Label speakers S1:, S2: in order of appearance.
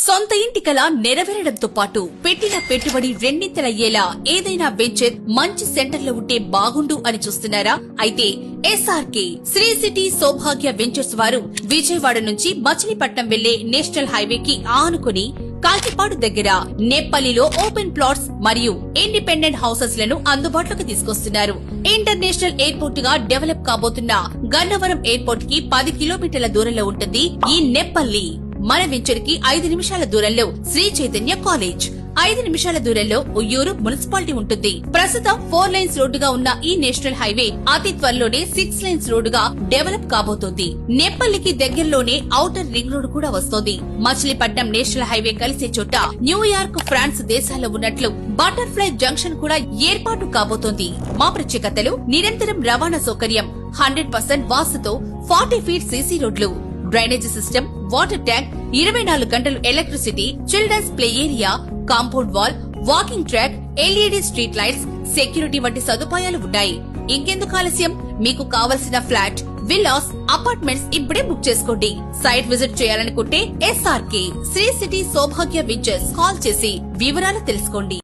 S1: సొంత ఇంటి కల నెరవేరడంతో పాటు పెట్టిన పెట్టుబడి రెండింతలయ్యేలా ఏదైనా వెంచర్ మంచి సెంటర్ లో ఉంటే బాగుండు అని చూస్తున్నారా? అయితే SRK Shri city Saubhagya ventures వారు విజయవాడ నుంచి మచిలీపట్నం వెళ్లే నేషనల్ హైవేకి ఆనుకుని కాకిపాడు దగ్గర నేప్పల్లిలో ఓపెన్ ప్లాట్స్ మరియు ఇండిపెండెంట్ హౌసెస్ లను అందుబాటులోకి తీసుకొస్తున్నారు. ఇంటర్నేషనల్ ఎయిర్పోర్ట్ గా డెవలప్ కాబోతున్న గన్నవరం ఎయిర్పోర్ట్ కి 10 కిలోమీటర్ల దూరంలో ఉంటుంది ఈ నేప్పల్లి. మన వెంచర్ కి 5 నిమిషాల దూరంలో శ్రీ చైతన్య కాలేజ్, 5 నిమిషాల దూరంలో ఉయ్యూరు మున్సిపాలిటీ ఉంటుంది. ప్రస్తుతం 4 లైన్స్ రోడ్డుగా ఉన్న ఈ నేషనల్ హైవే అతి త్వరలోనే 6 లైన్స్ రోడ్డుగా డెవలప్ కాబోతోంది. నేప్పల్లికి దగ్గరలోనే ఔటర్ రింగ్ రోడ్ కూడా వస్తోంది. మచిలీపట్నం నేషనల్ హైవే కలిసే చోట న్యూయార్క్, ఫ్రాన్స్ దేశాల్లో ఉన్నట్లు బటర్ఫ్లై జంక్షన్ కూడా ఏర్పాటు కాబోతోంది. మా ప్రత్యేకతలు: నిరంతరం రవాణా సౌకర్యం, 100% వాస్తుతో 40 ఫీట్ సీసీ రోడ్లు, డ్రైనేజీ సిస్టమ్, వాటర్ ట్యాంక్, 24 గంటలు electricity, children's play area, compound wall, walking track, LED street lights, security వంటి సదుపాయాలు ఉన్నాయి. ఇంకెందుకు ఆలస్యం? మీకు కావలసిన ఫ్లాట్, విల్లాస్, అపార్ట్మెంట్స్ ఇప్పుడే బుక్ చేసుకోండి. సైట్ విజిట్ చేయాలనుకుంటే SRK Shri city Saubhagya ventures call చేసి వివరాలు తెలుసుకోండి.